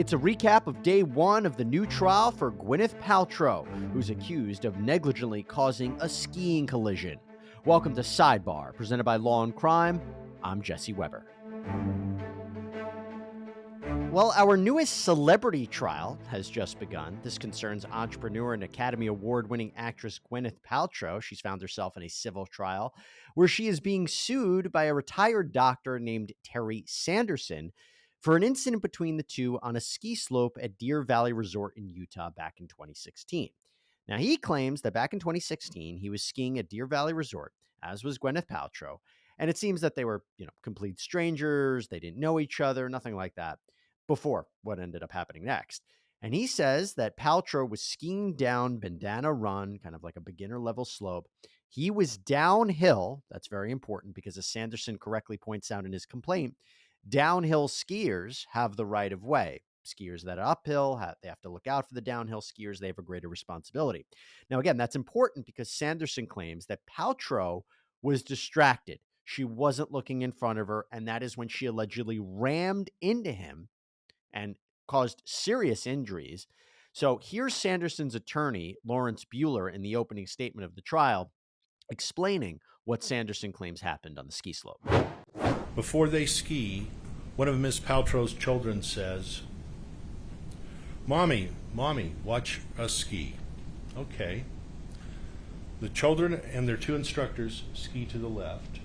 It's a recap of day one of the new trial for Gwyneth Paltrow, who's accused of negligently causing a skiing collision. Welcome to Sidebar, presented by Law&Crime. I'm Jesse Weber. Well, our newest celebrity trial has just begun. This concerns entrepreneur and Academy Award-winning actress Gwyneth Paltrow. She's found herself in a civil trial where she is being sued by a retired doctor named Terry Sanderson for an incident between the two on a ski slope at Deer Valley Resort in Utah back in 2016. Now, he claims that back in 2016, he was skiing at Deer Valley Resort, as was Gwyneth Paltrow, and it seems that they were, complete strangers. They didn't know each other, nothing like that, before what ended up happening next. And he says that Paltrow was skiing down Bandana Run, kind of like a beginner level slope. He was downhill. That's very important because, as Sanderson correctly points out in his complaint, downhill skiers have the right of way. Skiers that are uphill, they have to look out for the downhill skiers. They have a greater responsibility. Now, again, that's important because Sanderson claims that Paltrow was distracted. She wasn't looking in front of her, and that is when she allegedly rammed into him and caused serious injuries. So here's Sanderson's attorney, Lawrence Buehler, in the opening statement of the trial, explaining what Sanderson claims happened on the ski slope. Before they ski, one of Miss Paltrow's children says, Mommy, watch us ski. Okay. The children and their two instructors ski to the left.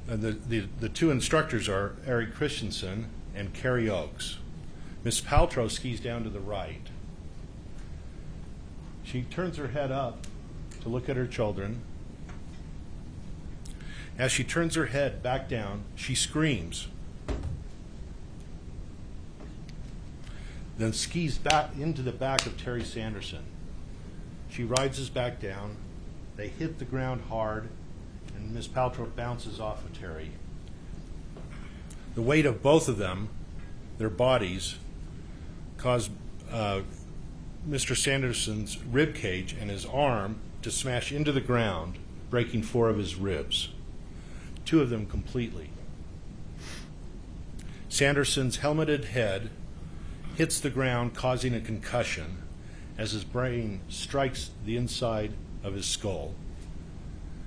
The two instructors are Eric Christensen and Carrie Oakes. Miss Paltrow skis down to the right. She turns her head up to look at her children. As she turns her head back down, she screams. Then skis back into the back of Terry Sanderson. She rides us back down. They hit the ground hard, and Miss Paltrow bounces off of Terry. The weight of both of them, their bodies, caused Mr. Sanderson's rib cage and his arm to smash into the ground, breaking 4 of his ribs, 2 of them completely. Sanderson's helmeted head hits the ground, causing a concussion as his brain strikes the inside of his skull.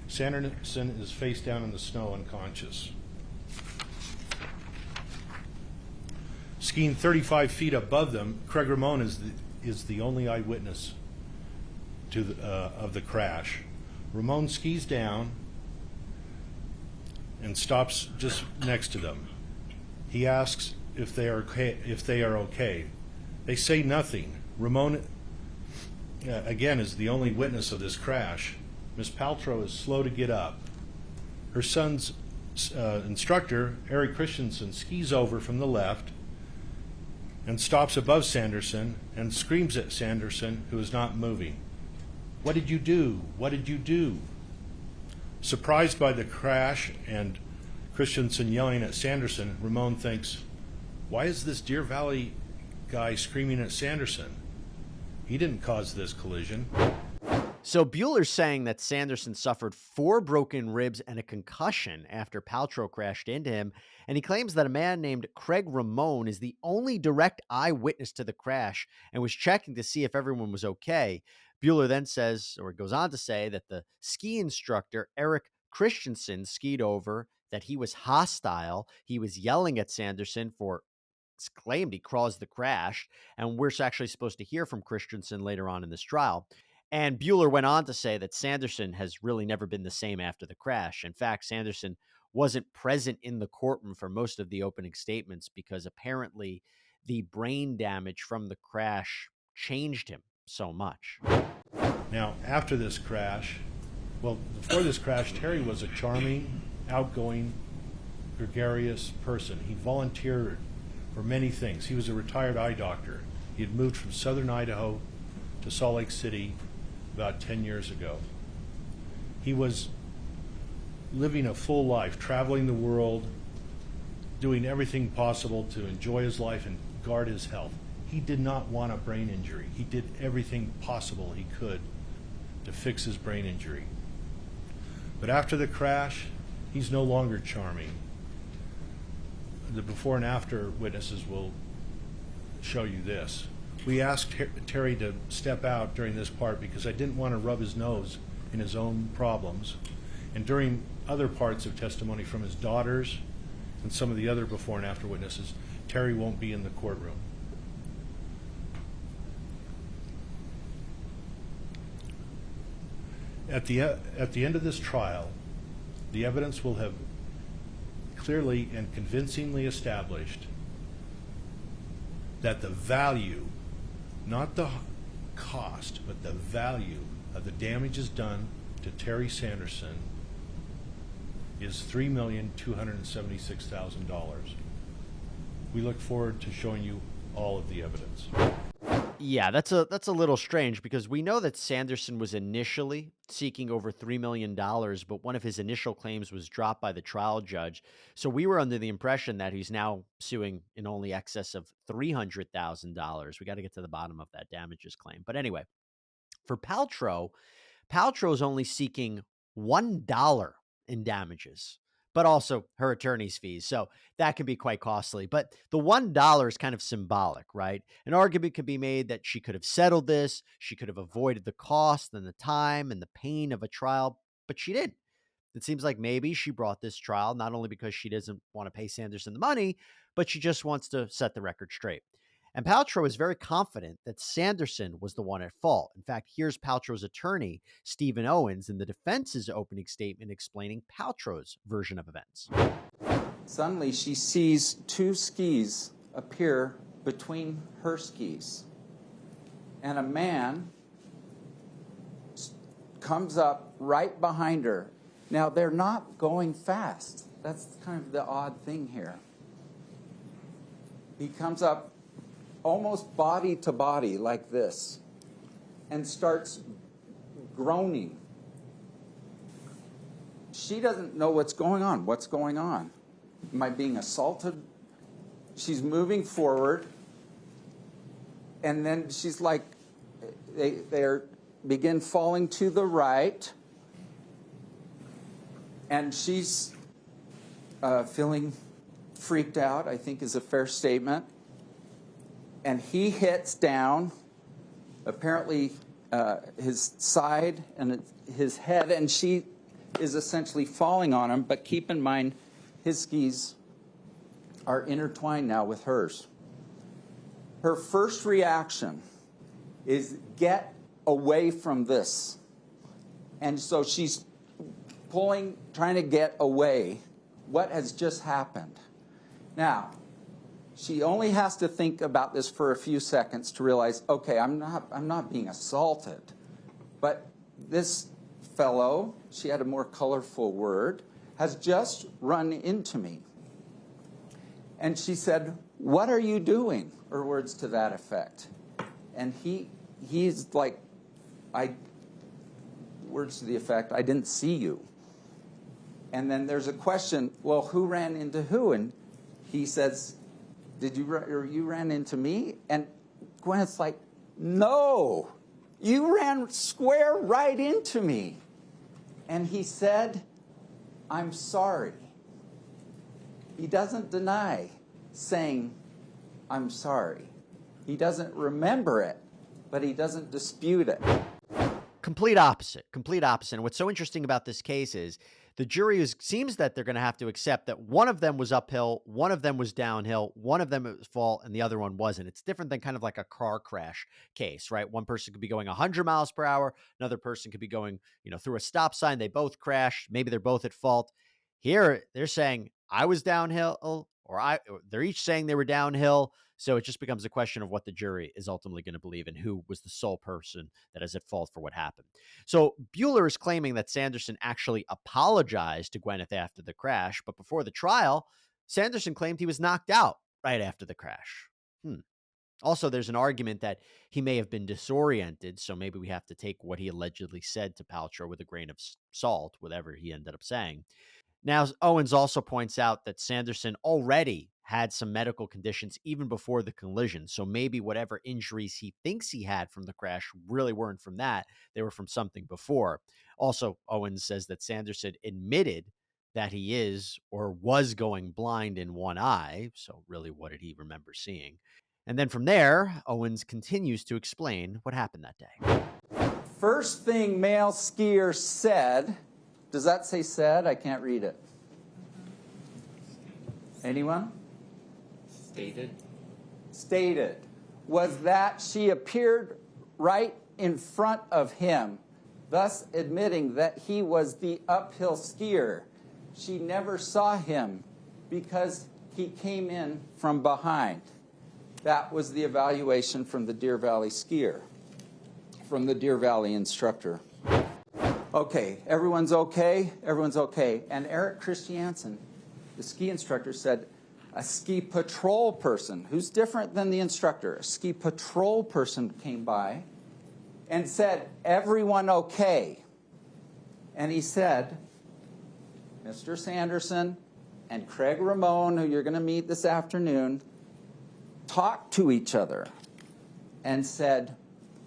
Sanderson is face down in the snow, unconscious. Skiing 35 feet above them, Craig Ramon is the only eyewitness to of the crash. Ramon skis down and stops just next to them. He asks if they are okay. They say nothing. Ramon, again, is the only witness of this crash. Miss Paltrow is slow to get up. Her son's instructor, Eric Christensen, skis over from the left and stops above Sanderson and screams at Sanderson, who is not moving. What did you do? What did you do? Surprised by the crash and Christensen yelling at Sanderson, Ramon thinks, why is this Deer Valley guy screaming at Sanderson? He didn't cause this collision. So Buehler's saying that Sanderson suffered 4 broken ribs and a concussion after Paltrow crashed into him, and he claims that a man named Craig Ramon is the only direct eyewitness to the crash and was checking to see if everyone was okay. Buehler then says, or goes on to say, that the ski instructor, Eric Christensen, skied over, that he was hostile. He was yelling at Sanderson for claimed he caused the crash, and we're actually supposed to hear from Christensen later on in this trial. And Buehler went on to say that Sanderson has really never been the same after the crash. In fact, Sanderson wasn't present in the courtroom for most of the opening statements because apparently the brain damage from the crash changed him so much. Now, after this crash, before this crash, Terry was a charming, outgoing, gregarious person. He volunteered for many things. He was a retired eye doctor. He had moved from southern Idaho to Salt Lake City about 10 years ago. He was living a full life, traveling the world, doing everything possible to enjoy his life and guard his health. He did not want a brain injury. He did everything possible he could to fix his brain injury. But after the crash, He's no longer charming. The before and after witnesses will show you this. We asked Terry to step out during this part because I didn't want to rub his nose in his own problems. And during other parts of testimony from his daughters and some of the other before and after witnesses, Terry won't be in the courtroom. At the end of this trial, the evidence will have clearly and convincingly established that the value, not the cost, but the value of the damages done to Terry Sanderson is $3,276,000. We look forward to showing you all of the evidence. Yeah, that's a little strange because we know that Sanderson was initially seeking over $3 million, but one of his initial claims was dropped by the trial judge. So we were under the impression that he's now suing in only excess of $300,000. We got to get to the bottom of that damages claim. But anyway, for Paltrow's only seeking $1 in damages, but also her attorney's fees. So that can be quite costly. But the $1 is kind of symbolic, right? An argument could be made that she could have settled this. She could have avoided the cost and the time and the pain of a trial, but she didn't. It seems like maybe she brought this trial not only because she doesn't want to pay Sanderson the money, but she just wants to set the record straight. And Paltrow is very confident that Sanderson was the one at fault. In fact, here's Paltrow's attorney, Stephen Owens, in the defense's opening statement explaining Paltrow's version of events. Suddenly, she sees two skis appear between her skis. And a man comes up right behind her. Now, they're not going fast. That's kind of the odd thing here. He comes up almost body to body like this and starts groaning. She doesn't know what's going on. What's going on? Am I being assaulted? She's moving forward, and then she's like, they begin falling to the right, and she's feeling freaked out, I think is a fair statement. And he hits down, apparently his side and his head, and she is essentially falling on him. But keep in mind, his skis are intertwined now with hers. Her first reaction is get away from this. And so she's trying to get away. What has just happened? Now, she only has to think about this for a few seconds to realize, okay, I'm not being assaulted. But this fellow, she had a more colorful word, has just run into me. And she said, what are you doing? Or words to that effect. And he's like, words to the effect, I didn't see you. And then there's a question, well, who ran into who? And he says, you ran into me? And Gwyneth's like, no, you ran square right into me. And he said, I'm sorry. He doesn't deny saying, I'm sorry. He doesn't remember it, but he doesn't dispute it. Complete opposite. And what's so interesting about this case is the jury seems that they're going to have to accept that one of them was uphill, one of them was downhill, one of them was fault, and the other one wasn't. It's different than kind of like a car crash case, right? One person could be going 100 miles per hour. Another person could be going, through a stop sign. They both crashed. Maybe they're both at fault. Here, they're saying I was downhill, or they're each saying they were downhill. So it just becomes a question of what the jury is ultimately going to believe and who was the sole person that is at fault for what happened. So Bueller is claiming that Sanderson actually apologized to Gwyneth after the crash, but before the trial, Sanderson claimed he was knocked out right after the crash. Also, there's an argument that he may have been disoriented, so maybe we have to take what he allegedly said to Paltrow with a grain of salt, whatever he ended up saying. Now, Owens also points out that Sanderson already had some medical conditions even before the collision. So maybe whatever injuries he thinks he had from the crash really weren't from that. They were from something before. Also, Owens says that Sanderson admitted that he is or was going blind in one eye. So, really, what did he remember seeing? And then from there, Owens continues to explain what happened that day. First thing male skier said, does that say said? I can't read it. Anyone? Stated was that she appeared right in front of him, thus admitting that he was the uphill skier. She never saw him because he came in from behind. That was the evaluation from the Deer Valley skier, from the Deer Valley instructor. Okay, everyone's okay? Everyone's okay. And Eric Christiansen, the ski instructor, said, a ski patrol person, who's different than the instructor, a ski patrol person came by and said, everyone okay? And he said, Mr. Sanderson and Craig Ramon, who you're going to meet this afternoon, talked to each other and said,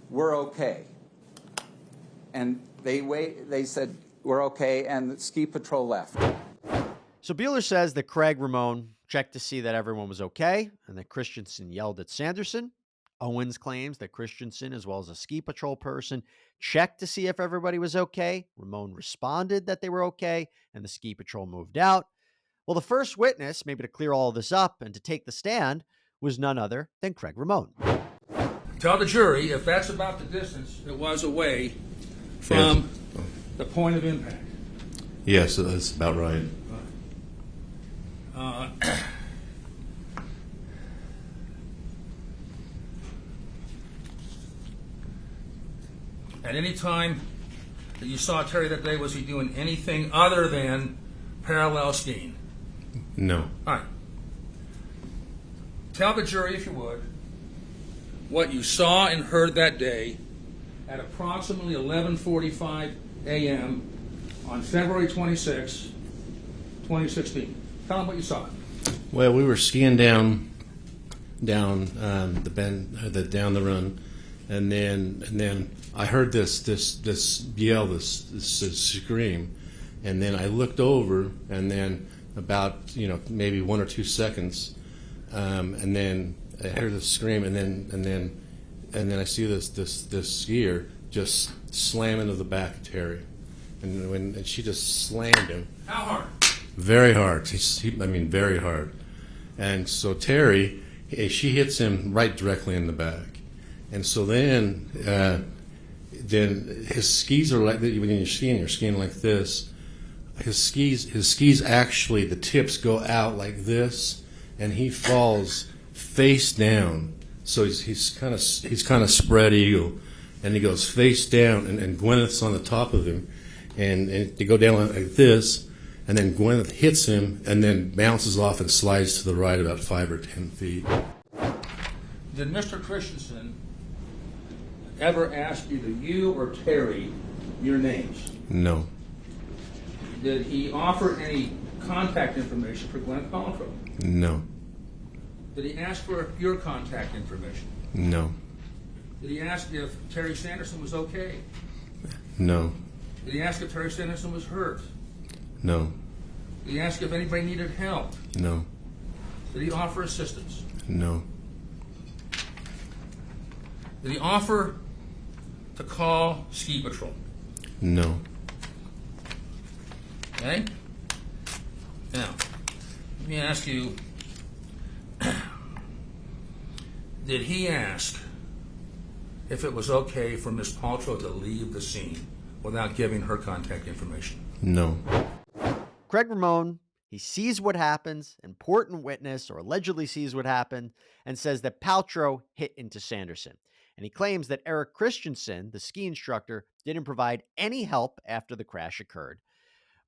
we're okay. And they said, we're okay, and the ski patrol left. So Bueller says that Craig Ramon checked to see that everyone was okay and that Christensen yelled at Sanderson. Owens claims that Christensen, as well as a ski patrol person, checked to see if everybody was okay. Ramon responded that they were okay, and the ski patrol moved out. Well, the first witness, maybe to clear all of this up and to take the stand, was none other than Craig Ramon. Tell the jury if that's about the distance it was away from the point of impact. Yes, that's about right. At any time that you saw Terry that day, was he doing anything other than parallel skiing? No. All right. Tell the jury, if you would, what you saw and heard that day at approximately 11:45 a.m. on February 26, 2016. Tell them what you saw. Well, we were skiing down the bend, down the run, and then I heard this yell, this scream, and then I looked over, and then about maybe 1 or 2 seconds, and then I heard the scream, and then I see this skier just slam into the back of Terry, and she just slammed him. How hard? Very hard. Very hard. And so Terry, she hits him right directly in the back. And so then his skis are like, when you're skiing like this. His skis actually, the tips go out like this, and he falls face down. So he's kind of spread eagle, and he goes face down, and Gwyneth's on the top of him, and they go down like this. And then Gwyneth hits him and then bounces off and slides to the right about 5 or 10 feet. Did Mr. Christensen ever ask either you or Terry your names? No. Did he offer any contact information for Gwyneth Paltrow? No. Did he ask for your contact information? No. Did he ask if Terry Sanderson was okay? No. Did he ask if Terry Sanderson was hurt? No. Did he ask if anybody needed help? No. Did he offer assistance? No. Did he offer to call ski patrol? No. Okay? Now, let me ask you, did he ask if it was okay for Ms. Paltrow to leave the scene without giving her contact information? No. Craig Ramon, he sees what happens, important witness, or allegedly sees what happened, and says that Paltrow hit into Sanderson. And he claims that Eric Christensen, the ski instructor, didn't provide any help after the crash occurred.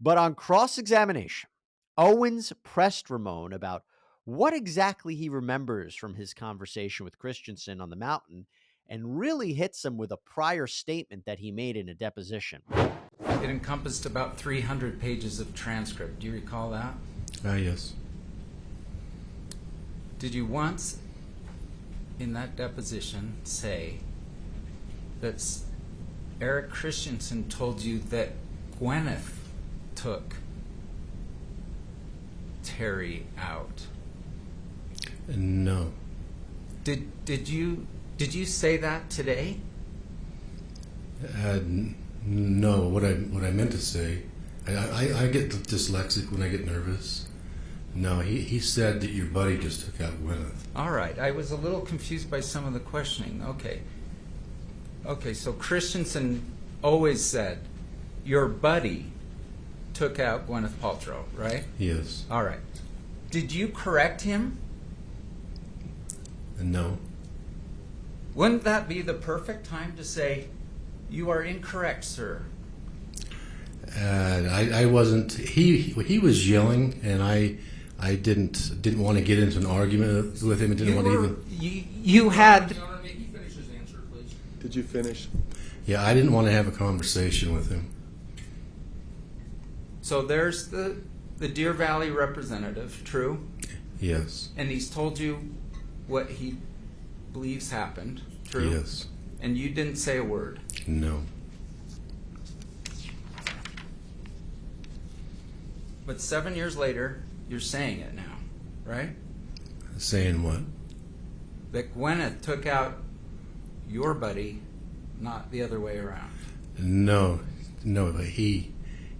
But on cross-examination, Owens pressed Ramon about what exactly he remembers from his conversation with Christensen on the mountain, and really hits him with a prior statement that he made in a deposition. It encompassed about 300 pages of transcript. Do you recall that? Yes. Did you once, in that deposition, say that Eric Christensen told you that Gwyneth took Terry out? No. Did you say that today? No. What I meant to say, I get dyslexic when I get nervous. No, he said that your buddy just took out Gwyneth. All right. I was a little confused by some of the questioning. Okay, so Christensen always said your buddy took out Gwyneth Paltrow, right? Yes. All right. Did you correct him? No. Wouldn't that be the perfect time to say, you are incorrect, sir? I wasn't. He was yelling, and I didn't want to get into an argument with him. You had. Your Honor, may he finish his answer, please? Did you finish? Yeah, I didn't want to have a conversation with him. So there's the Deer Valley representative, true? Yes. And he's told you what he believes happened, true? Yes. And you didn't say a word. No. But 7 years later, you're saying it now, right? Saying what? That Gwyneth took out your buddy, not the other way around. No, but he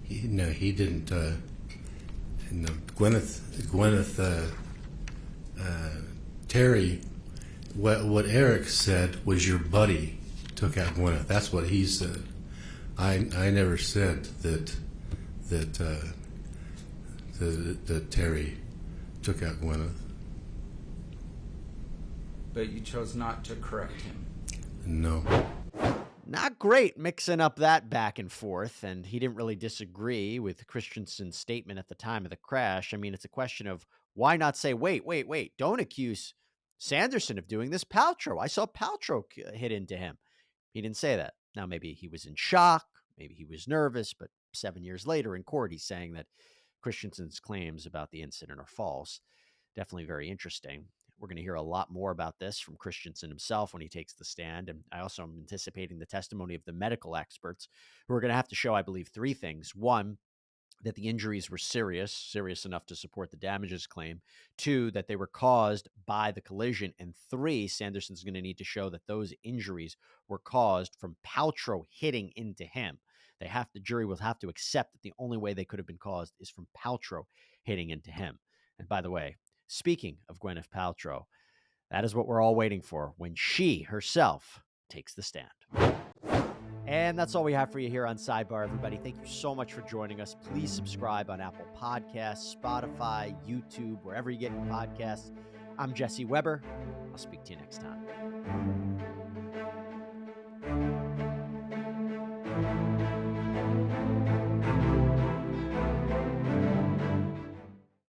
didn't. No, Gwyneth, Terry. What Eric said was your buddy took out Gwyneth. That's what he said. I never said that Terry took out Gwyneth. But you chose not to correct him. No. Not great mixing up that back and forth, and he didn't really disagree with Christensen's statement at the time of the crash. I mean, it's a question of why not say, wait, don't accuse Sanderson of doing this. Paltrow. I saw Paltrow hit into him. He didn't say that. Now, maybe he was in shock, maybe he was nervous, but 7 years later in court, he's saying that Christensen's claims about the incident are false. Definitely very interesting. We're going to hear a lot more about this from Christensen himself when he takes the stand. And I also am anticipating the testimony of the medical experts who are going to have to show, I believe, three things. One, that the injuries were serious enough to support the damages claim. Two, that they were caused by the collision. And three, Sanderson's going to need to show that those injuries were caused from Paltrow hitting into him. The jury will have to accept that the only way they could have been caused is from Paltrow hitting into him. And by the way, speaking of Gwyneth Paltrow, that is what we're all waiting for when she herself takes the stand. And that's all we have for you here on Sidebar, everybody. Thank you so much for joining us. Please subscribe on Apple Podcasts, Spotify, YouTube, wherever you get your podcasts. I'm Jesse Weber. I'll speak to you next time.